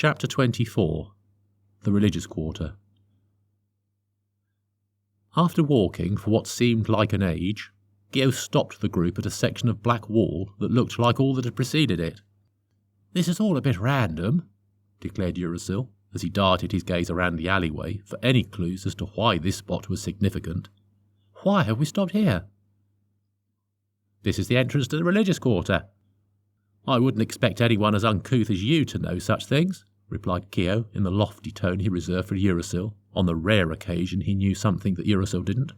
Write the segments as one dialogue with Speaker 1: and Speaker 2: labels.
Speaker 1: Chapter 24. The Religious Quarter. After walking for what seemed like an age, Gio stopped the group at a section of black wall that looked like all that had preceded it. "This is all a bit random," declared Uracil, as he darted his gaze around the alleyway for any clues as to why this spot was significant. "Why have we stopped here?" "This is the entrance to the Religious Quarter. I wouldn't expect anyone as uncouth as you to know such things," replied Gio in the lofty tone he reserved for Uracil, on the rare occasion he knew something that Uracil didn't.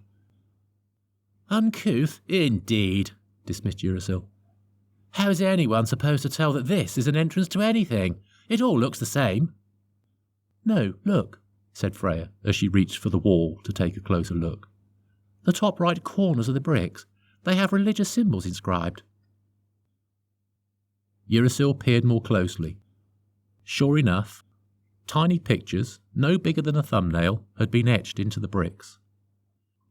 Speaker 1: "Uncouth, indeed," dismissed Uracil. "How is anyone supposed to tell that this is an entrance to anything? It all looks the same." "No, look," said Freya, as she reached for the wall to take a closer look. "The top right corners of the bricks, they have religious symbols inscribed." Uracil peered more closely. Sure enough, tiny pictures, no bigger than a thumbnail, had been etched into the bricks.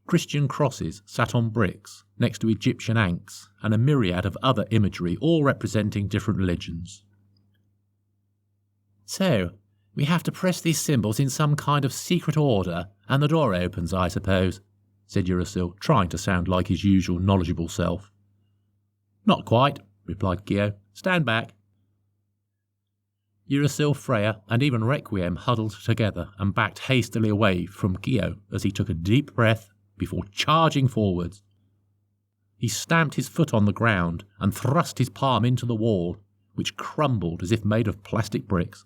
Speaker 1: Christian crosses sat on bricks next to Egyptian ankhs and a myriad of other imagery, all representing different religions. "So, we have to press these symbols in some kind of secret order, and the door opens, I suppose," said Uracil, trying to sound like his usual knowledgeable self. "Not quite," replied Gio. "Stand back." Uracil, Freya, and even Requiem huddled together and backed hastily away from Gio as he took a deep breath before charging forwards. He stamped his foot on the ground and thrust his palm into the wall, which crumbled as if made of plastic bricks.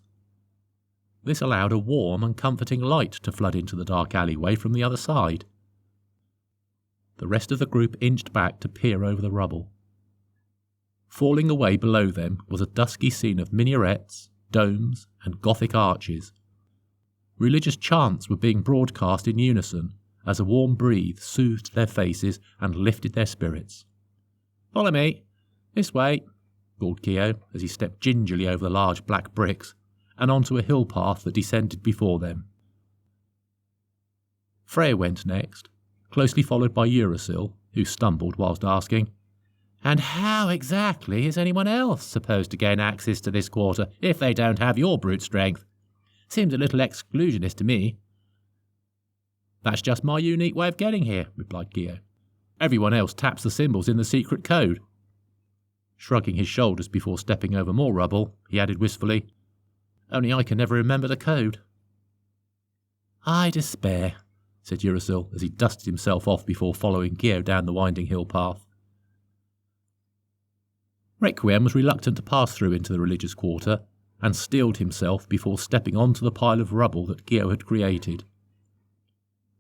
Speaker 1: This allowed a warm and comforting light to flood into the dark alleyway from the other side. The rest of the group inched back to peer over the rubble. Falling away below them was a dusky scene of minarets, domes, and Gothic arches. Religious chants were being broadcast in unison as a warm breeze soothed their faces and lifted their spirits. "Follow me. This way," called Gio as he stepped gingerly over the large black bricks and onto a hill path that descended before them. Freya went next, closely followed by Uracil, who stumbled whilst asking, "And how exactly is anyone else supposed to gain access to this quarter if they don't have your brute strength? Seems a little exclusionist to me." "That's just my unique way of getting here," replied Gio. "Everyone else taps the symbols in the secret code." Shrugging his shoulders before stepping over more rubble, he added wistfully, "Only I can never remember the code." "I despair," said Uracil as he dusted himself off before following Gio down the winding hill path. Requiem was reluctant to pass through into the religious quarter, and steeled himself before stepping onto the pile of rubble that Gio had created.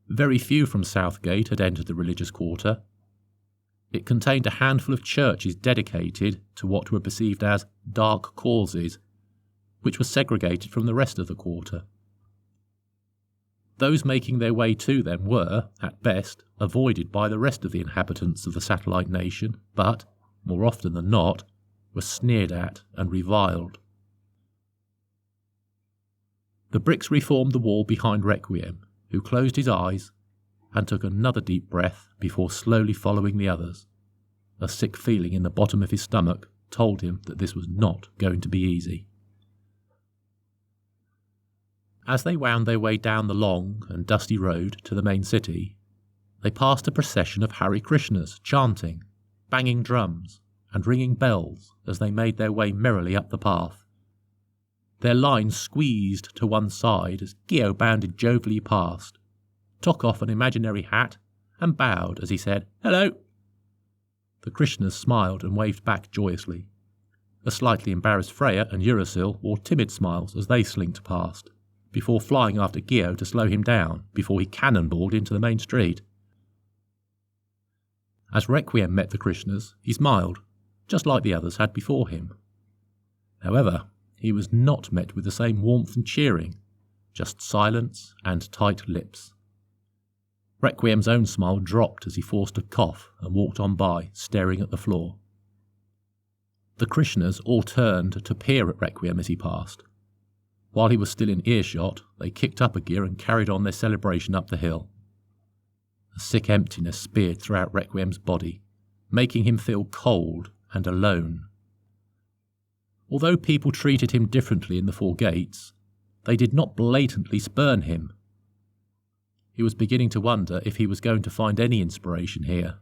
Speaker 1: Very few from Southgate had entered the religious quarter. It contained a handful of churches dedicated to what were perceived as dark causes, which were segregated from the rest of the quarter. Those making their way to them were, at best, avoided by the rest of the inhabitants of the satellite nation, but, more often than not, were sneered at and reviled. The bricks reformed the wall behind Requiem, who closed his eyes and took another deep breath before slowly following the others. A sick feeling in the bottom of his stomach told him that this was not going to be easy. As they wound their way down the long and dusty road to the main city, they passed a procession of Hare Krishnas chanting, banging drums, and ringing bells as they made their way merrily up the path. Their line squeezed to one side as Gio bounded jovially past, took off an imaginary hat, and bowed as he said, "Hello." The Krishnas smiled and waved back joyously. The slightly embarrassed Freya and Uracil wore timid smiles as they slinked past, before flying after Gio to slow him down before he cannonballed into the main street. As Requiem met the Krishnas, he smiled, just like the others had before him. However, he was not met with the same warmth and cheering, just silence and tight lips. Requiem's own smile dropped as he forced a cough and walked on by, staring at the floor. The Krishnas all turned to peer at Requiem as he passed. While he was still in earshot, they kicked up a gear and carried on their celebration up the hill. A sick emptiness speared throughout Requiem's body, making him feel cold and alone. Although people treated him differently in the four gates, They did not blatantly spurn him. He was beginning to wonder if he was going to find any inspiration here.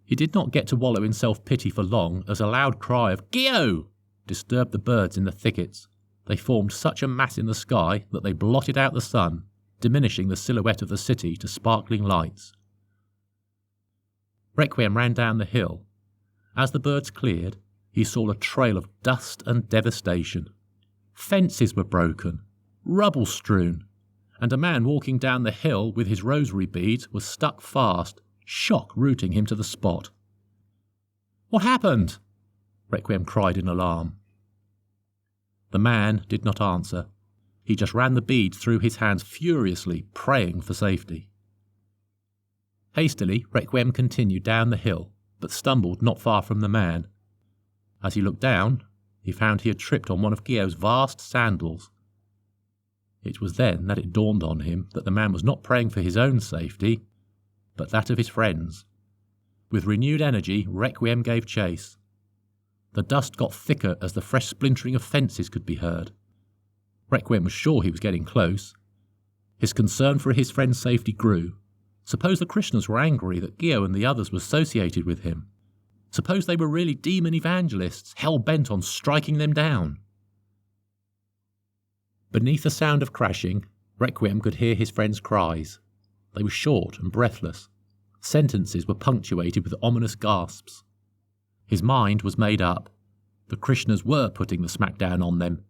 Speaker 1: He did not get to wallow in self-pity for long as a loud cry of "Gio!" disturbed the birds in the thickets. They formed such a mass in the sky that they blotted out the sun, diminishing the silhouette of the city to sparkling lights. Requiem ran down the hill. As the birds cleared, he saw a trail of dust and devastation. Fences were broken, rubble strewn, and a man walking down the hill with his rosary beads was stuck fast, shock rooting him to the spot. "What happened?" Requiem cried in alarm. The man did not answer. He just ran the beads through his hands furiously, praying for safety. Hastily, Requiem continued down the hill, but stumbled not far from the man. As he looked down, he found he had tripped on one of Gio's vast sandals. It was then that it dawned on him that the man was not praying for his own safety, but that of his friends. With renewed energy, Requiem gave chase. The dust got thicker as the fresh splintering of fences could be heard. Requiem was sure he was getting close. His concern for his friend's safety grew. Suppose the Krishnas were angry that Gio and the others were associated with him. Suppose they were really demon evangelists, hell-bent on striking them down. Beneath the sound of crashing, Requiem could hear his friend's cries. They were short and breathless. Sentences were punctuated with ominous gasps. His mind was made up. The Krishnas were putting the smackdown on them.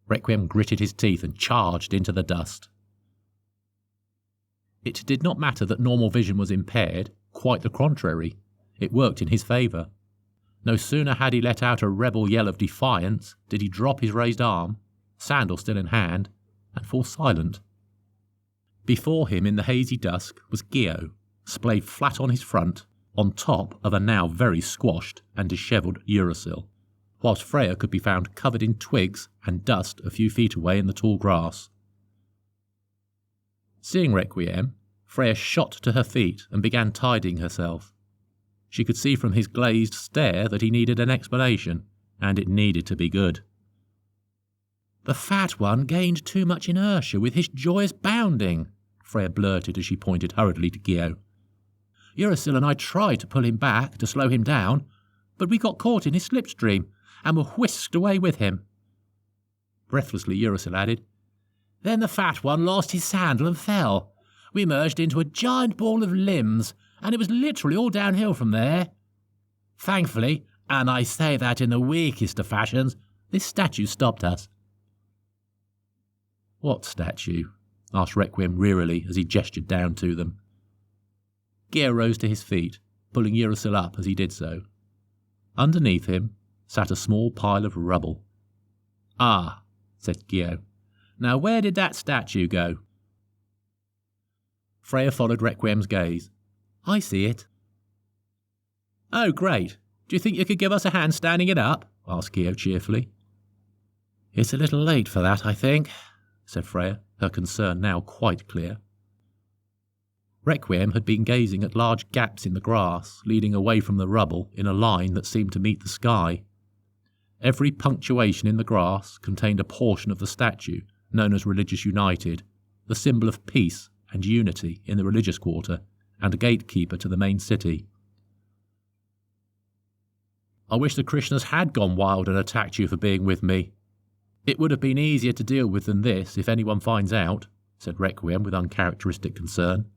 Speaker 1: Requiem gritted his teeth and charged into the dust. It did not matter that normal vision was impaired, quite the contrary. It worked in his favour. No sooner had he let out a rebel yell of defiance did he drop his raised arm, sandal still in hand, and fall silent. Before him in the hazy dusk was Gio, splayed flat on his front, on top of a now very squashed and dishevelled Uracil, whilst Freya could be found covered in twigs and dust a few feet away in the tall grass. Seeing Requiem, Freya shot to her feet and began tidying herself. She could see from his glazed stare that he needed an explanation, and it needed to be good. "The fat one gained too much inertia with his joyous bounding," Freya blurted as she pointed hurriedly to Gio. "Uracil and I tried to pull him back, to slow him down, but we got caught in his slipstream and were whisked away with him." Breathlessly, Uracil added, "Then the fat one lost his sandal and fell. We merged into a giant ball of limbs, and it was literally all downhill from there. Thankfully, and I say that in the weakest of fashions, this statue stopped us." "What statue?" asked Requiem wearily as he gestured down to them. Gio rose to his feet, pulling Uracil up as he did so. Underneath him sat a small pile of rubble. "Ah," said Gio. "Now where did that statue go?" Freya followed Requiem's gaze. "I see it." "Oh, great. Do you think you could give us a hand standing it up?" asked Gio cheerfully. "It's a little late for that, I think," said Freya, her concern now quite clear. Requiem had been gazing at large gaps in the grass leading away from the rubble in a line that seemed to meet the sky. Every punctuation in the grass contained a portion of the statue known as Religious United, the symbol of peace and unity in the religious quarter and a gatekeeper to the main city. "I wish the Krishnas had gone wild and attacked you for being with me. It would have been easier to deal with than this if anyone finds out," said Requiem with uncharacteristic concern.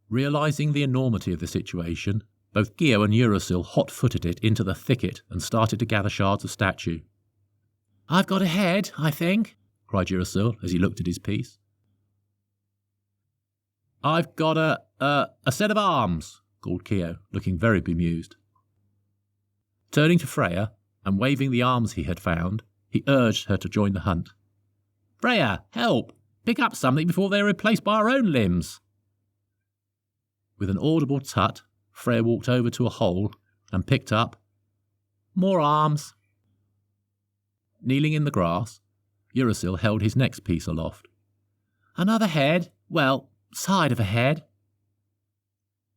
Speaker 1: Realising the enormity of the situation, both Gio and Uracil hot-footed it into the thicket and started to gather shards of statue. "I've got a head, I think," cried Uracil as he looked at his piece. "I've got a set of arms," called Gio, looking very bemused. Turning to Freya and waving the arms he had found, he urged her to join the hunt. "Freya, help! Pick up something before they are replaced by our own limbs." With an audible tut, Freya walked over to a hole and picked up more arms. Kneeling in the grass, Uracil held his next piece aloft. "Another head? Well, side of a head."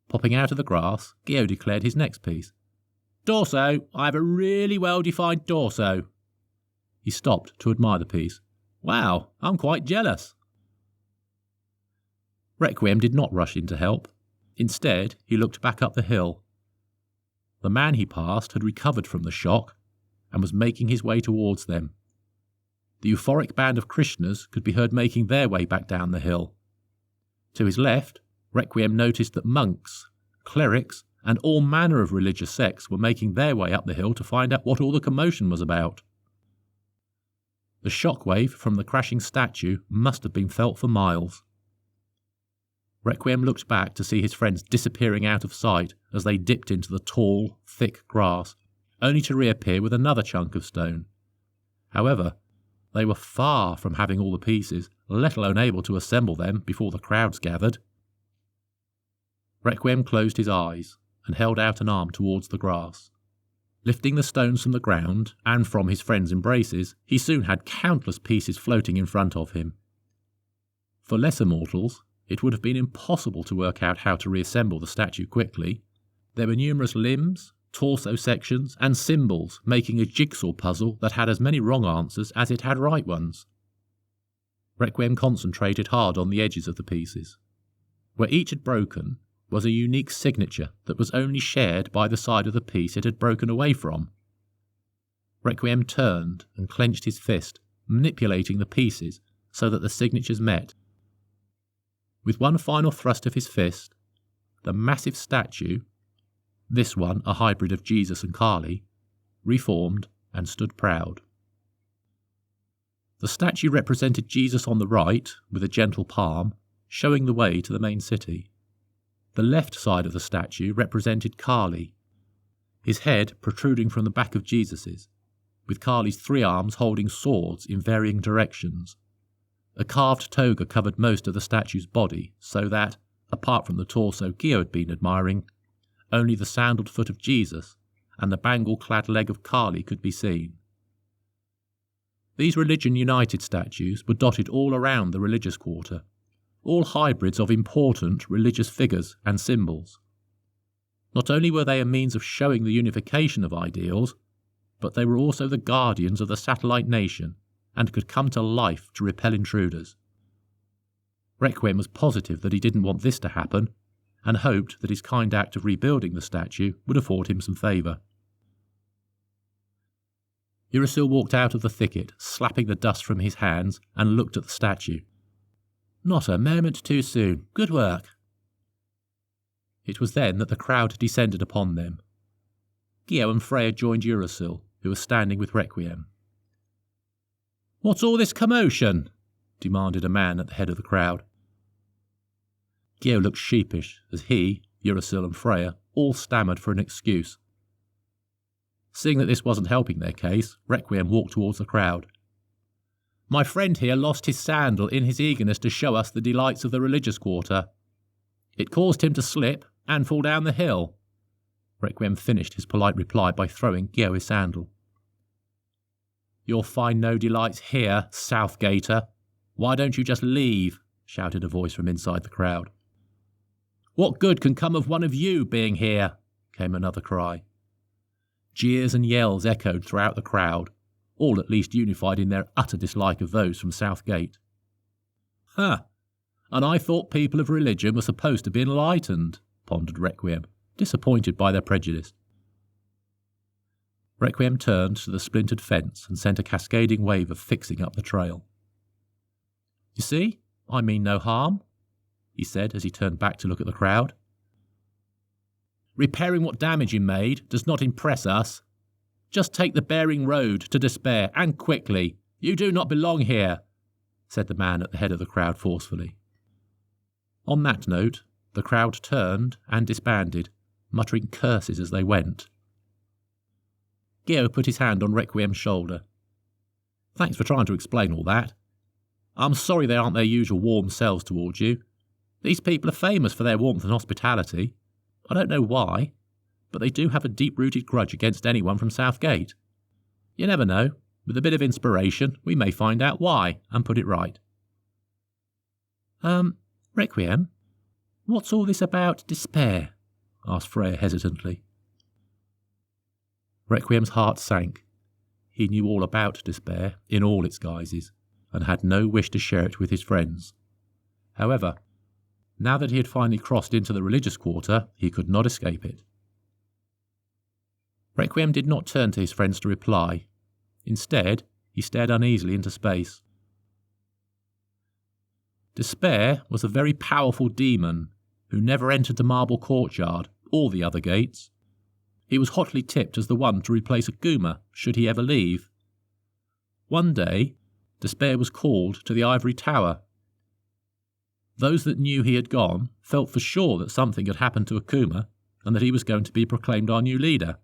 Speaker 1: Popping out of the grass, Gio declared his next piece. "Torso. I have a really well-defined torso." He stopped to admire the piece. "Wow, I'm quite jealous." Requiem did not rush in to help. Instead, he looked back up the hill. The man he passed had recovered from the shock and was making his way towards them. The euphoric band of Krishnas could be heard making their way back down the hill. To his left, Requiem noticed that monks, clerics, and all manner of religious sects were making their way up the hill to find out what all the commotion was about. The shockwave from the crashing statue must have been felt for miles. Requiem looked back to see his friends disappearing out of sight as they dipped into the tall, thick grass, only to reappear with another chunk of stone. However, they were far from having all the pieces, let alone able to assemble them before the crowds gathered. Requiem closed his eyes and held out an arm towards the grass. Lifting the stones from the ground and from his friends' embraces, he soon had countless pieces floating in front of him. For lesser mortals, it would have been impossible to work out how to reassemble the statue quickly. There were numerous limbs, torso sections, and symbols, making a jigsaw puzzle that had as many wrong answers as it had right ones. Requiem concentrated hard on the edges of the pieces. Where each had broken was a unique signature that was only shared by the side of the piece it had broken away from. Requiem turned and clenched his fist, manipulating the pieces so that the signatures met. With one final thrust of his fist, the massive statue, this one a hybrid of Jesus and Kali, reformed and stood proud. The statue represented Jesus on the right, with a gentle palm, showing the way to the main city. The left side of the statue represented Kali, his head protruding from the back of Jesus's, with Kali's 3 arms holding swords in varying directions. A carved toga covered most of the statue's body, so that, apart from the torso Gio had been admiring, only the sandaled foot of Jesus and the bangle-clad leg of Kali could be seen. These religion-united statues were dotted all around the religious quarter, all hybrids of important religious figures and symbols. Not only were they a means of showing the unification of ideals, but they were also the guardians of the satellite nation and could come to life to repel intruders. Requiem was positive that he didn't want this to happen, and hoped that his kind act of rebuilding the statue would afford him some favour. Urasil walked out of the thicket, slapping the dust from his hands, and looked at the statue. "Not a moment too soon. Good work." It was then that the crowd descended upon them. Gio and Freya joined Urasil, who was standing with Requiem. "What's all this commotion?" demanded a man at the head of the crowd. Gio looked sheepish as he, Urasil and Freya all stammered for an excuse. Seeing that this wasn't helping their case, Requiem walked towards the crowd. "My friend here lost his sandal in his eagerness to show us the delights of the religious quarter. It caused him to slip and fall down the hill." Requiem finished his polite reply by throwing Gio his sandal. "You'll find no delights here, Southgater. Why don't you just leave?" shouted a voice from inside the crowd. "What good can come of one of you being here?" came another cry. Jeers and yells echoed throughout the crowd, all at least unified in their utter dislike of those from Southgate. "Huh! And I thought people of religion were supposed to be enlightened," pondered Requiem, disappointed by their prejudice. Requiem turned to the splintered fence and sent a cascading wave of fixing up the trail. "You see, I mean no harm," he said as he turned back to look at the crowd. "Repairing what damage you made does not impress us. Just take the Bearing Road to Despair, and quickly. You do not belong here," said the man at the head of the crowd forcefully. On that note, the crowd turned and disbanded, muttering curses as they went. Gio put his hand on Requiem's shoulder. "Thanks for trying to explain all that. I'm sorry they aren't their usual warm selves towards you. These people are famous for their warmth and hospitality. I don't know why, but they do have a deep-rooted grudge against anyone from Southgate. You never know. With a bit of inspiration, we may find out why and put it right." Requiem, what's all this about despair?" asked Freya hesitantly. Requiem's heart sank. he knew all about despair in all its guises, and had no wish to share it with his friends. However, now that he had finally crossed into the religious quarter, he could not escape it. Requiem did not turn to his friends to reply. Instead, he stared uneasily into space. Despair was a very powerful demon who never entered the marble courtyard or the other gates. He was hotly tipped as the one to replace Akuma should he ever leave. One day, Despair was called to the ivory tower. Those that knew he had gone felt for sure that something had happened to Akuma and that he was going to be proclaimed our new leader.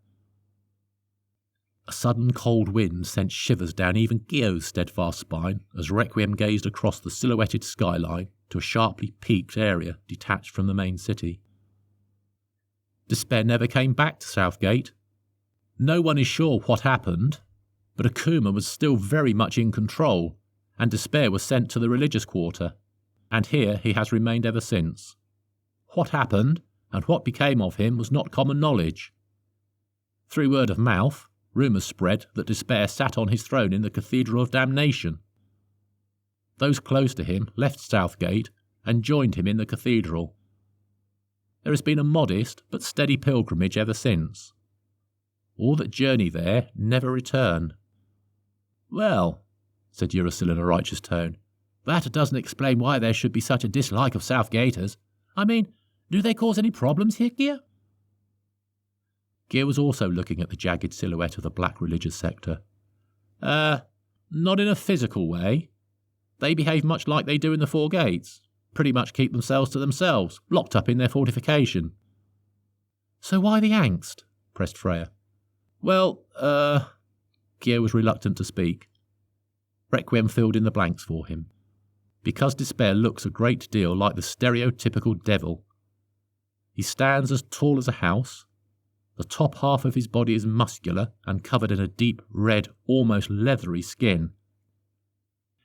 Speaker 1: A sudden cold wind sent shivers down even Gio's steadfast spine as Requiem gazed across the silhouetted skyline to a sharply peaked area detached from the main city. Despair never came back to Southgate. No one is sure what happened, but Akuma was still very much in control, and Despair was sent to the religious quarter, and here he has remained ever since. What happened, and what became of him, was not common knowledge. Through word of mouth, rumours spread that Despair sat on his throne in the Cathedral of Damnation. Those close to him left Southgate and joined him in the cathedral. There has been a modest but steady pilgrimage ever since. All that journey there never return. "Well," said Urisil in a righteous tone, "that doesn't explain why there should be such a dislike of Southgaters. I mean, do they cause any problems here, Gia?" Gia was also looking at the jagged silhouette of the black religious sector. Not in a physical way. They behave much like they do in the Four Gates. Pretty much keep themselves to themselves, locked up in their fortification." "So why the angst?" pressed Freya. "Well, Gia was reluctant to speak. Requiem filled in the blanks for him. Because Despair looks a great deal like the stereotypical devil. He stands as tall as a house. The top half of his body is muscular and covered in a deep red, almost leathery skin.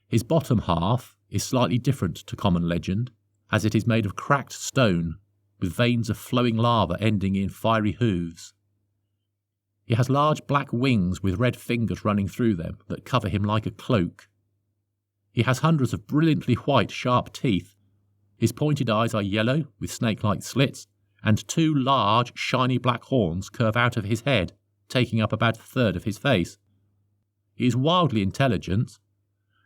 Speaker 1: His bottom half is slightly different to common legend, as it is made of cracked stone, with veins of flowing lava ending in fiery hooves. He has large black wings with red fingers running through them that cover him like a cloak. He has hundreds of brilliantly white, sharp teeth. His pointed eyes are yellow, with snake-like slits, and two large, shiny black horns curve out of his head, taking up about a third of his face. He is wildly intelligent,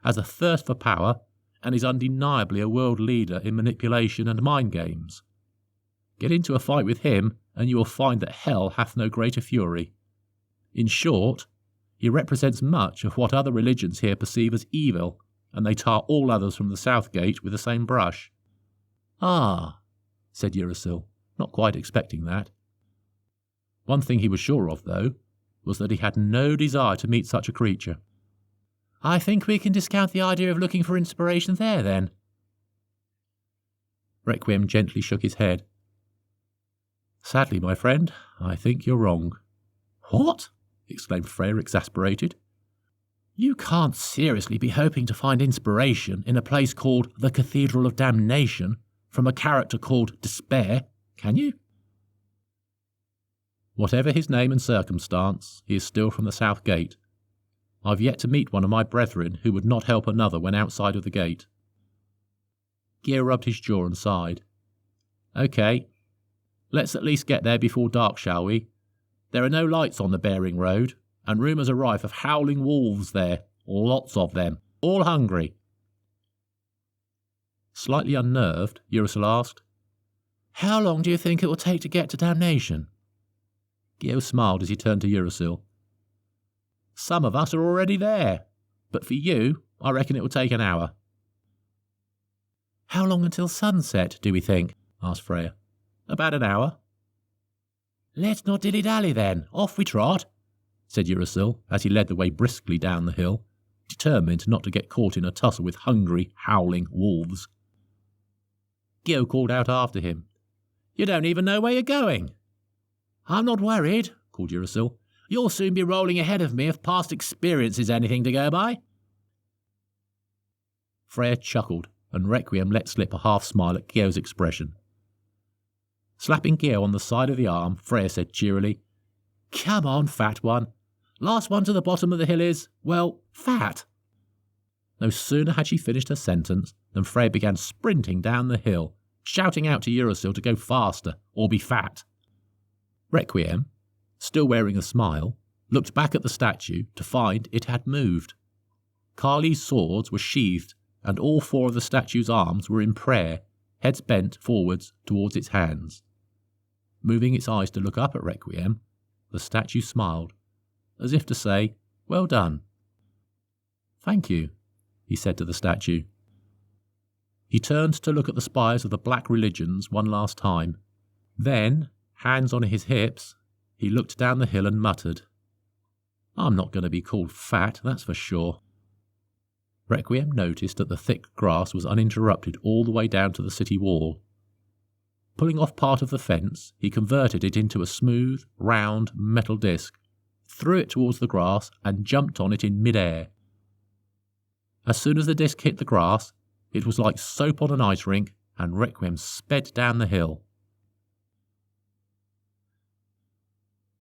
Speaker 1: has a thirst for power, and is undeniably a world leader in manipulation and mind games. Get into a fight with him, and you will find that hell hath no greater fury. In short, he represents much of what other religions here perceive as evil, and they tar all others from the South Gate with the same brush." "Ah," said Urisil, not quite expecting that. One thing he was sure of, though, was that he had no desire to meet such a creature. "I think we can discount the idea of looking for inspiration there, then." Requiem gently shook his head. "Sadly, my friend, I think you're wrong." "What?" exclaimed Freya, exasperated. "You can't seriously be hoping to find inspiration in a place called the Cathedral of Damnation from a character called Despair, can you?" "Whatever his name and circumstance, he is still from the South Gate. I've yet to meet one of my brethren who would not help another when outside of the gate." Gia rubbed his jaw and sighed. "OK, let's at least get there before dark, shall we? There are no lights on the Bearing Road, and rumours are rife of howling wolves there, lots of them, all hungry." Slightly unnerved, Urisil asked, "How long do you think it will take to get to Damnation?" Gio smiled as he turned to Urisil. "Some of us are already there, but for you, I reckon it will take an hour." "How long until sunset, do we think?" asked Freya. "About an hour." "Let's not dilly-dally then, off we trot," said Urisil as he led the way briskly down the hill, determined not to get caught in a tussle with hungry, howling wolves. Gio called out after him, "You don't even know where you're going." "I'm not worried," called Urisil. "You'll soon be rolling ahead of me if past experience is anything to go by." Freya chuckled, and Requiem let slip a half-smile at Gio's expression. Slapping Gio on the side of the arm, Freya said cheerily, "Come on, fat one. Last one to the bottom of the hill is, well, fat. No sooner had she finished her sentence than Freya began sprinting down the hill, shouting out to Eurysil to go faster or be fat. Requiem, still wearing a smile, looked back at the statue to find it had moved. Kali's swords were sheathed, and all 4 of the statue's arms were in prayer, heads bent forwards towards its hands. Moving its eyes to look up at Requiem, the statue smiled, as if to say, "Well done." "Thank you," he said to the statue. He turned to look at the spires of the Black Religions one last time. Then, hands on his hips, he looked down the hill and muttered, "I'm not going to be called fat, that's for sure." Requiem noticed that the thick grass was uninterrupted all the way down to the city wall. Pulling off part of the fence, he converted it into a smooth, round, metal disc, threw it towards the grass, and jumped on it in mid-air. As soon as the disc hit the grass, it was like soap on an ice rink, and Requiem sped down the hill.